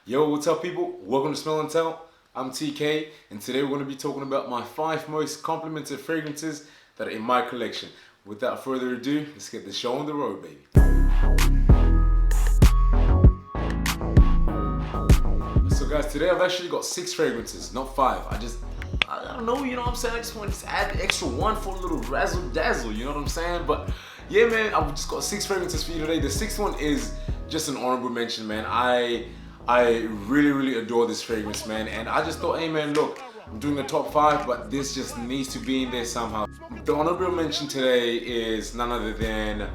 Yo, what's up people? Welcome to Smell and Tell. I'm TK and today we're going to be talking about my 5 most complimented fragrances that are in my collection. Without further ado, let's get the show on the road, baby. So guys, today I've actually got 6 fragrances, not 5. I don't know, you know what I'm saying? I just want to add the extra one for a little razzle dazzle, you know what I'm saying? But yeah, man, I've just got 6 fragrances for you today. The 6th one is just an honorable mention, man. I really adore this fragrance, man, and I just thought, hey man, look, I'm doing the top 5, but this just needs to be in there somehow. The honorable mention today is none other than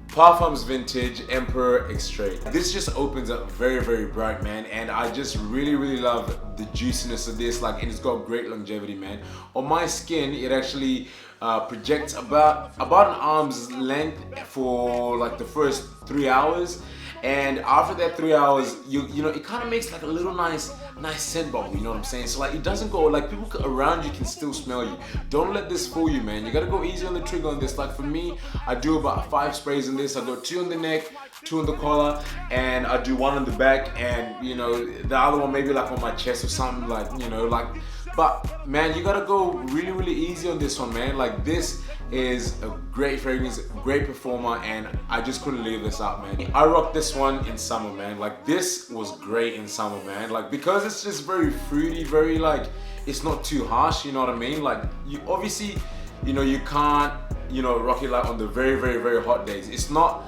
Parfums Vintage Emperor Extrait. This just opens up very bright, man, and I just really love the juiciness of this, like, and it's got great longevity, man. On my skin, it actually projects about an arm's length for like the first 3 hours. And after that 3 hours, you know, it kind of makes like a little nice scent bubble, you know what I'm saying? So like it doesn't go, like people around you can still smell you. Don't let this fool you, man. You gotta go easy on the trigger on this. Like for me, I do about 5 sprays in this. I go 2 on the neck, 2 on the collar, and I do 1 on the back, and you know, the other one maybe like on my chest or something, like, you know, like, but man, you gotta go really easy on this one, man. Like this is a great fragrance, great performer, and I just couldn't leave this out, man. I rocked this one in summer, man. Like this was great in summer, man. Like because it's just very fruity, very like, it's not too harsh, you know what I mean? Like you obviously, you know, you can't, you know, rock it like on the very hot days. It's not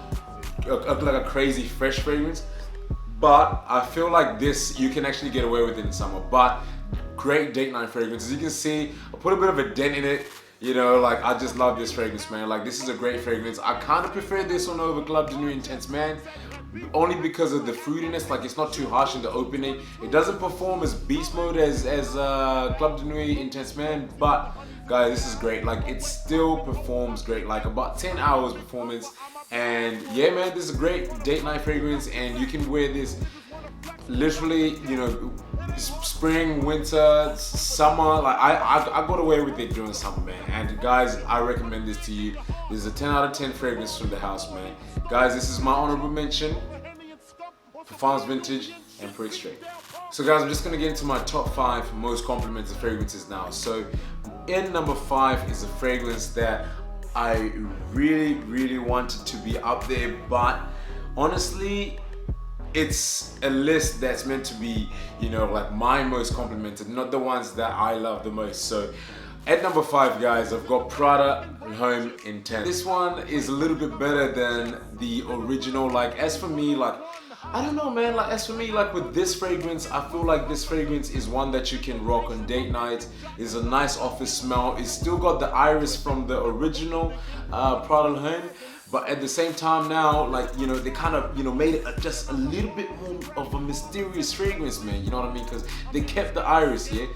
like a crazy fresh fragrance, but I feel like this, you can actually get away with it in summer. But great date night fragrance. As you can see, I put a bit of a dent in it. You know, like I just love this fragrance, man. Like this is a great fragrance. I kind of prefer this one over Club de Nuit Intense, man. Only because of the fruitiness, like it's not too harsh in the opening. It doesn't perform as beast mode as Club de Nuit Intense, man. But guys, this is great. Like it still performs great, like about 10 hours performance. And yeah, man, this is a great date night fragrance, and you can wear this literally, you know, spring, winter, summer. Like I got away with it during summer, man. And guys, I recommend this to you. This is a 10 out of 10 fragrance from the house, man. Guys, this is my honorable mention for Parfums Vintage Emperor Extrait. So guys, I'm just gonna get into my top 5 most complimented fragrances now. So in number 5 is a fragrance that I really wanted to be up there, but honestly, it's a list that's meant to be, you know, like my most complimented, not the ones that I love the most. So at number 5, guys, I've got Prada Home Intense. This one is a little bit better than the original. Like as for me, like, I don't know, man, like as for me, like with this fragrance, I feel like this fragrance is one that you can rock on date nights. It's a nice office smell. It's still got the iris from the original Prada Home, but at the same time now, like, you know, they kind of, you know, made it just a little bit more of a mysterious fragrance, man, you know what I mean? Because they kept the iris here.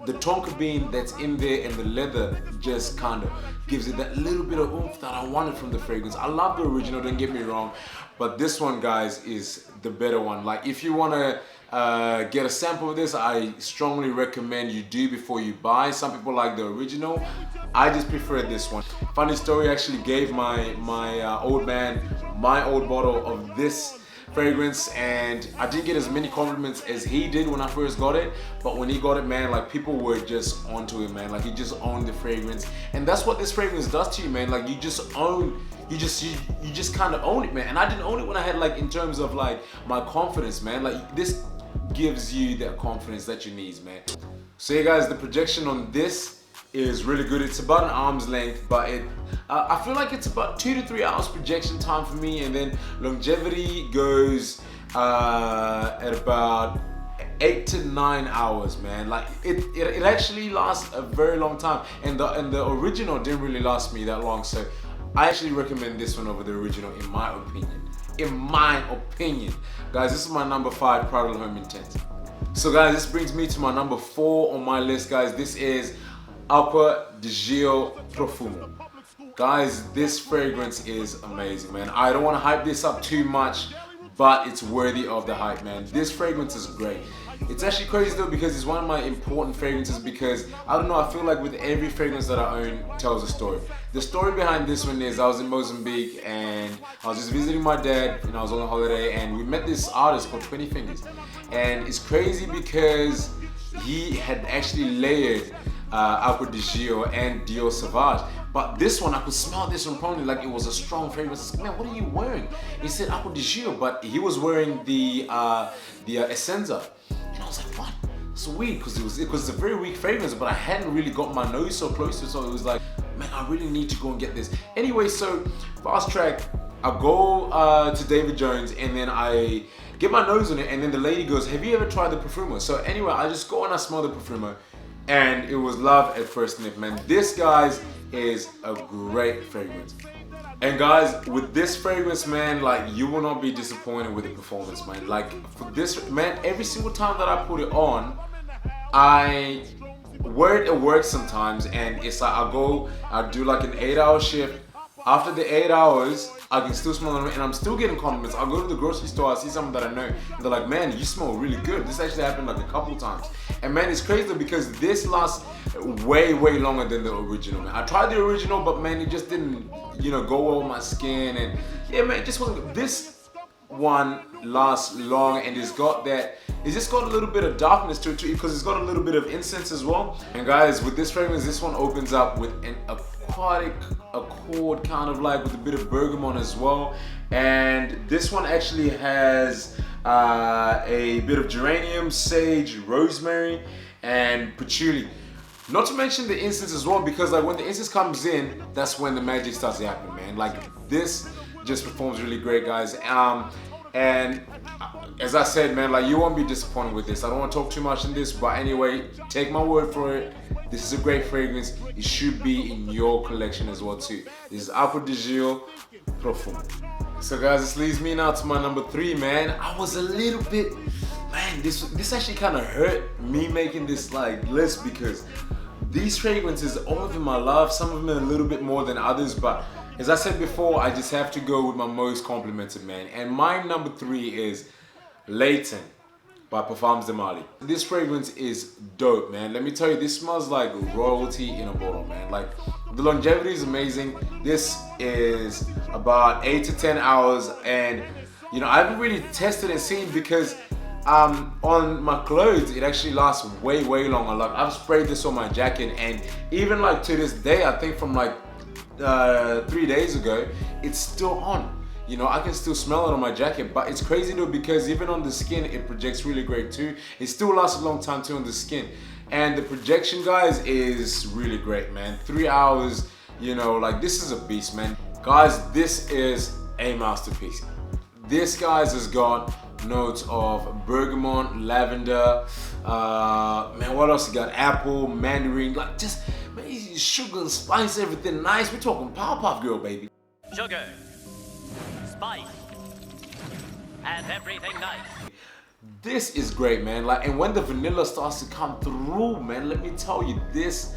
The tonka bean that's in there and the leather just kind of gives it that little bit of oomph that I wanted from the fragrance. I love the original, don't get me wrong, but this one, guys, is the better one. Like if you want to get a sample of this, I strongly recommend you do before you buy. Some people like the original. I just prefer this one. Funny story, I actually gave my old man my old bottle of this fragrance, and I didn't get as many compliments as he did when I first got it, but when he got it, man, like people were just onto it, man. Like he just owned the fragrance, and that's what this fragrance does to you, man. Like you just own, you just kind of own it, man. And I didn't own it when I had, like, in terms of like my confidence, man. Like this gives you that confidence that you need, man. So yeah, guys, the projection on this is really good. It's about an arm's length, but I feel like it's about 2 to 3 hours projection time for me, and then longevity goes at about 8 to 9 hours, man. Like it actually lasts a very long time, and the original didn't really last me that long. So I actually recommend this one over the original, in my opinion. In my opinion, guys, this is my number 5 Prada Home Intense. So guys, this brings me to my number 4 on my list, guys. This is Acqua di Gio Profumo. Guys, this fragrance is amazing, man. I don't want to hype this up too much, but it's worthy of the hype, man. This fragrance is great. It's actually crazy though because it's one of my important fragrances because, I don't know, I feel like with every fragrance that I own tells a story. The story behind this one is I was in Mozambique and I was just visiting my dad and I was on a holiday and we met this artist called 20 Fingers. And it's crazy because he had actually layered Acqua di Gio and Dior Sauvage. But this one, I could smell this one probably like it was a strong fragrance. I said, man, what are you wearing? He said Acqua di Gio, but he was wearing the Essenza. And I was like, what? It's weird because it was a very weak fragrance, but I hadn't really got my nose so close to it, so it was like, man, I really need to go and get this. Anyway, so fast track, I go to David Jones and then I get my nose on it, and then the lady goes, have you ever tried the Profumo? So anyway, I just go and I smell the Profumo, and it was love at first sniff, man. This, guys, is a great fragrance. And guys, with this fragrance, man, like, you will not be disappointed with the performance, man. Like, for this, man, every single time that I put it on, I wear it at work sometimes, and it's like I do like an 8-hour shift. After the 8 hours, I can still smell it, and I'm still getting compliments. I go to the grocery store, I see someone that I know, and they're like, man, you smell really good. This actually happened like a couple times. And man, it's crazy because this lasts way longer than the original, man. I tried the original, but man, it just didn't, you know, go well with my skin, and yeah, man, it just wasn't. This one lasts long, and it's just got a little bit of darkness to it too, because it's got a little bit of incense as well. And guys, with this fragrance, this one opens up with an aquatic accord, kind of like with a bit of bergamot as well. And this one actually has a bit of geranium, sage, rosemary, and patchouli. Not to mention the incense as well, because like when the incense comes in, that's when the magic starts happening, man. Like, this just performs really great, guys. And as I said, man, like, you won't be disappointed with this. I don't want to talk too much in this, but anyway, take my word for it. This is a great fragrance. It should be in your collection as well too. This is Acqua di Gio Profumo. So guys, this leads me now to my number 3, man. I was a little bit, man, this actually kind of hurt me making this like list, because these fragrances, all of them I love. Some of them a little bit more than others, but as I said before, I just have to go with my most complimented, man. And my number 3 is LAYTON by Parfums de Marly. This fragrance is dope, man. Let me tell you, this smells like royalty in a bottle, man. Like, the longevity is amazing. This is about 8 to 10 hours, and you know, I haven't really tested and seen, because on my clothes it actually lasts way longer. Like, I've sprayed this on my jacket, and even like to this day, I think from like 3 days ago, it's still on. You know, I can still smell it on my jacket. But it's crazy though, because even on the skin, it projects really great too. It still lasts a long time too on the skin. And the projection, guys, is really great, man. 3 hours, you know, like, this is a beast, man. Guys, this is a masterpiece. This, guys, has got notes of bergamot, lavender, man, what else you got? Apple, mandarin, like, just, man, sugar and spice, everything nice. We're talking Powerpuff Girl, baby. Sugar, spice, and everything nice. This is great, man. Like, and when the vanilla starts to come through, man, let me tell you, this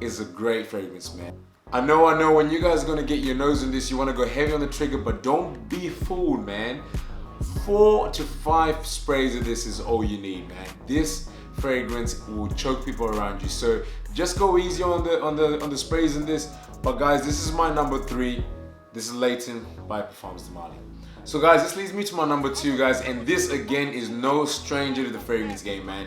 is a great fragrance, man. I know when you guys are gonna get your nose on this, you wanna go heavy on the trigger, but don't be fooled, man. 4 to 5 sprays of this is all you need, man. This fragrance will choke people around you, so just go easy on the sprays in this. But guys, this is my number 3. This is LAYTON by Parfums de Marly. So guys, this leads me to my number 2, guys, and this again is no stranger to the fragrance game, man.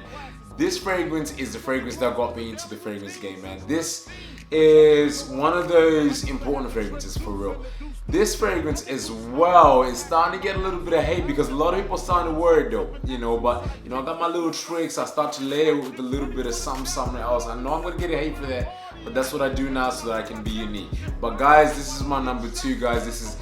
This fragrance is the fragrance that got me into the fragrance game, man. This is one of those important fragrances, for real. This fragrance as well is starting to get a little bit of hate, because a lot of people are starting to wear it though, you know, but you know, I got my little tricks. I start to layer with a little bit of something else. I know I'm gonna get a hate for that, but that's what I do now so that I can be unique. But guys, this is my number 2, guys. This is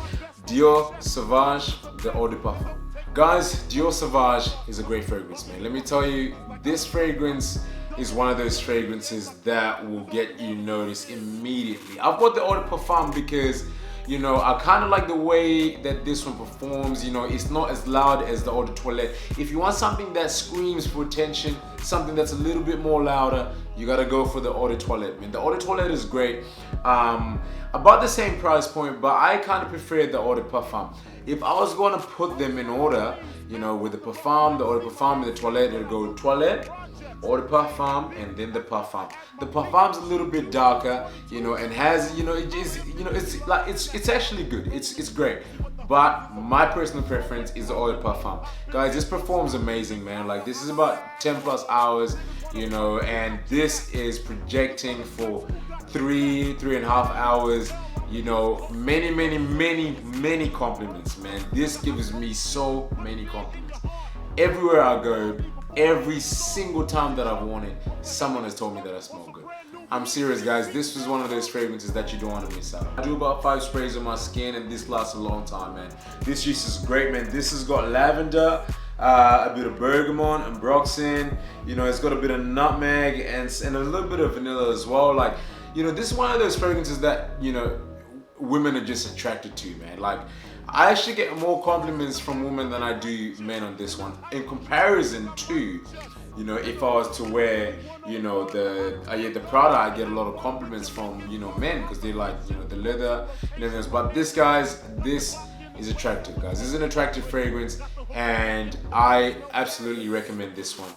Dior Sauvage, the Eau de Parfum. Guys, Dior Sauvage is a great fragrance, man. Let me tell you, this fragrance is one of those fragrances that will get you noticed immediately. I've got the Eau de Parfum because, You know, I kind of like the way that this one performs. You know, it's not as loud as the Eau de Toilette. If you want something that screams for attention, something that's a little bit more louder, you gotta go for the Eau de Toilette, man. The Eau de Toilette is great. About the same price point, but I kind of prefer the Eau de Parfum. If I was gonna put them in order, you know, with the Parfum, the Eau de Parfum, and the Toilette, it'll go Toilette, Eau de Parfum, and then the Parfum. The Parfum's a little bit darker, you know, and has, you know, it is, you know, it's like, it's actually good. It's great. But my personal preference is the Eau de Parfum. Guys, this performs amazing, man. Like, this is about 10 plus hours, you know, and this is projecting for 3.5 hours. You know, many compliments, man. This gives me so many compliments. Everywhere I go, every single time that I've worn it, someone has told me that I smell good. I'm serious, guys. This was one of those fragrances that you don't want to miss out. I do about 5 sprays on my skin, and this lasts a long time, man. This juice is great, man. This has got lavender, a bit of bergamot and broxine. You know, it's got a bit of nutmeg and a little bit of vanilla as well. Like, you know, this is one of those fragrances that, you know, women are just attracted to, man. Like, I actually get more compliments from women than I do men on this one. In comparison to, you know, if I was to wear, you know, the Prada, I get a lot of compliments from, you know, men, because they like, you know, the leather and everything else. But this, guys, this is attractive, guys. This is an attractive fragrance, and I absolutely recommend this one,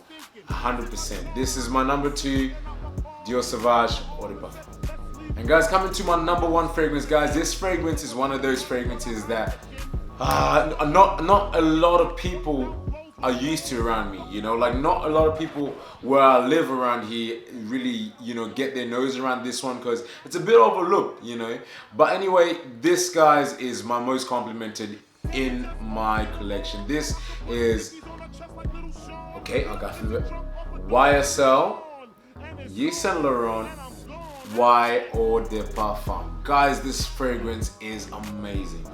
100%. This is my number 2, Dior Sauvage Eau de Parfum. And guys, coming to my number 1 fragrance, guys, this fragrance is one of those fragrances that not a lot of people are used to around me, you know, like not a lot of people where I live around here really, you know, get their nose around this one, because it's a bit overlooked, you know. But anyway, this, guys, is my most complimented in my collection. This is, okay, I got through it, YSL Yves Saint Laurent Eau de Parfum. Guys, this fragrance is amazing, man.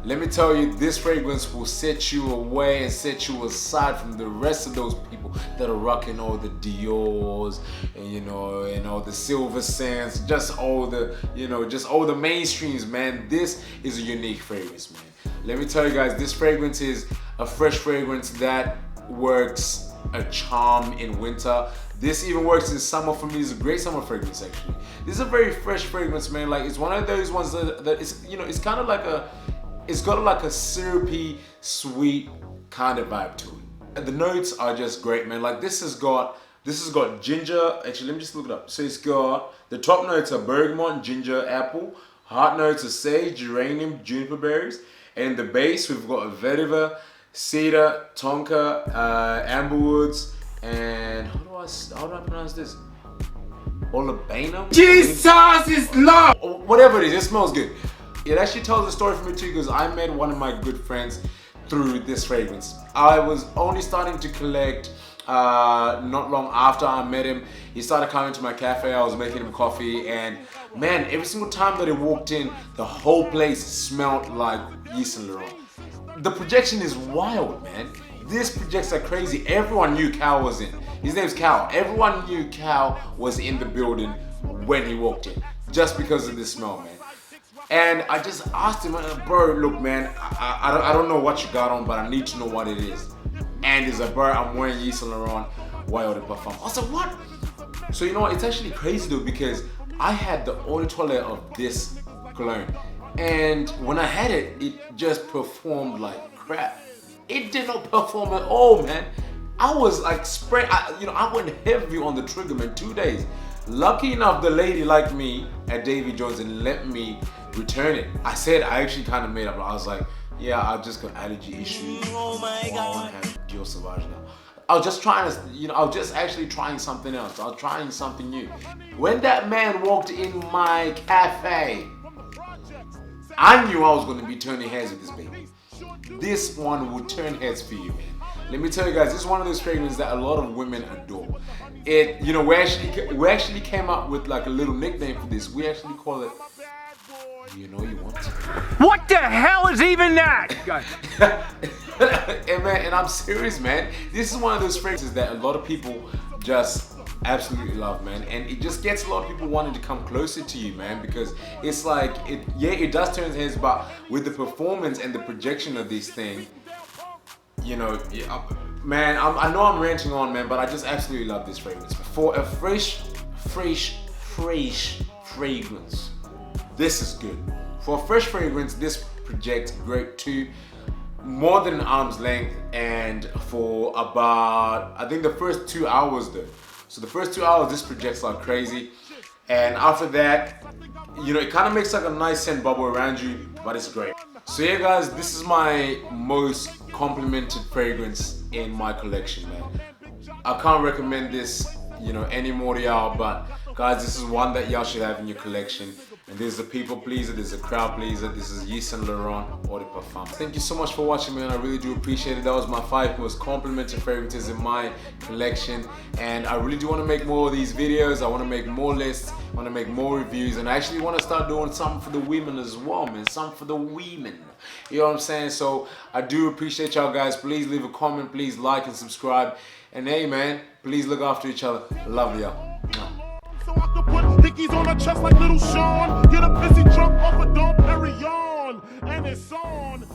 Let me tell you, this fragrance will set you away and set you aside from the rest of those people that are rocking all the Dior's and, you know, and all the Silver Sands, just all the, you know, just all the mainstreams, man. This is a unique fragrance, man. Let me tell you guys, this fragrance is a fresh fragrance that works a charm in winter. This even works in summer. For me, it's a great summer fragrance, actually. This is a very fresh fragrance, man. Like, it's one of those ones that it's, you know, it's kind of like it's got like a syrupy, sweet kind of vibe to it. And the notes are just great, man. Like, this has got ginger. Actually, let me just look it up. So it's got, the top notes are bergamot, ginger, apple. Heart notes are sage, geranium, juniper berries. And the base, we've got vetiver, cedar, tonka, amberwoods, and how do I pronounce this? Olabana? Jesus is love! Whatever it is, it smells good. It actually tells a story for me too, because I met one of my good friends through this fragrance. I was only starting to collect not long after I met him. He started coming to my cafe, I was making him coffee, and man, every single time that he walked in, the whole place smelled like Yves Saint Laurent. The projection is wild, man. This projects like crazy. Everyone knew Cal was in. His name's Cal. Everyone knew Cal was in the building when he walked in, just because of this smell, man. And I just asked him, bro, look, man, I don't know what you got on, but I need to know what it is. And he's like, bro, I'm wearing Yves Saint Laurent Eau de Parfum. I said, what? So you know what? It's actually crazy though, because I had the Eau de Toilette of this cologne, and when I had it, it just performed like crap. It did not perform at all, man. I was like I went heavy on the trigger, man, 2 days. Lucky enough, the lady liked me at Davy Jones and let me return it. I actually kind of made up. I was like, yeah, I just got allergy issues. Oh my God. I want to have Dior Sauvage now. I was just trying to, you know, I was just actually trying something else. I was trying something new. When that man walked in my cafe, I knew I was going to be turning heads with this baby. This one would turn heads for you, man. Let me tell you guys, this is one of those fragrances that a lot of women adore. It, you know, we actually came up with like a little nickname for this. We actually call it, you know you want to. What the hell is even that? And man, and I'm serious, man. This is one of those fragrances that a lot of people just absolutely love, man. And it just gets a lot of people wanting to come closer to you, man, because it's like, it does turn heads, but with the performance and the projection of this thing, you know, man, I know I'm ranting on, man, but I just absolutely love this fragrance. For a fresh fragrance, this is good. For a fresh fragrance, this projects great too. More than an arm's length, and for about, I think the first 2 hours though. So the first 2 hours, this projects like crazy. And after that, you know, it kind of makes like a nice scent bubble around you, but it's great. So yeah guys, this is my most complimented fragrance in my collection, man. I can't recommend this, you know, any more to y'all, but guys, this is one that y'all should have in your collection. And there's a people pleaser, there's a crowd pleaser. This is Yves Saint Laurent Eau de Parfum. Thank you so much for watching, man. I really do appreciate it. That was my 5 most complimented fragrances in my collection. And I really do want to make more of these videos. I want to make more lists. I want to make more reviews. And I actually want to start doing something for the women as well, man. Something for the women. You know what I'm saying? So I do appreciate y'all guys. Please leave a comment. Please like and subscribe. And hey, man, please look after each other. Love y'all. So I could put hickeys on her chest like little Sean. Get a pissy drunk off a Dom Perignon, and it's on.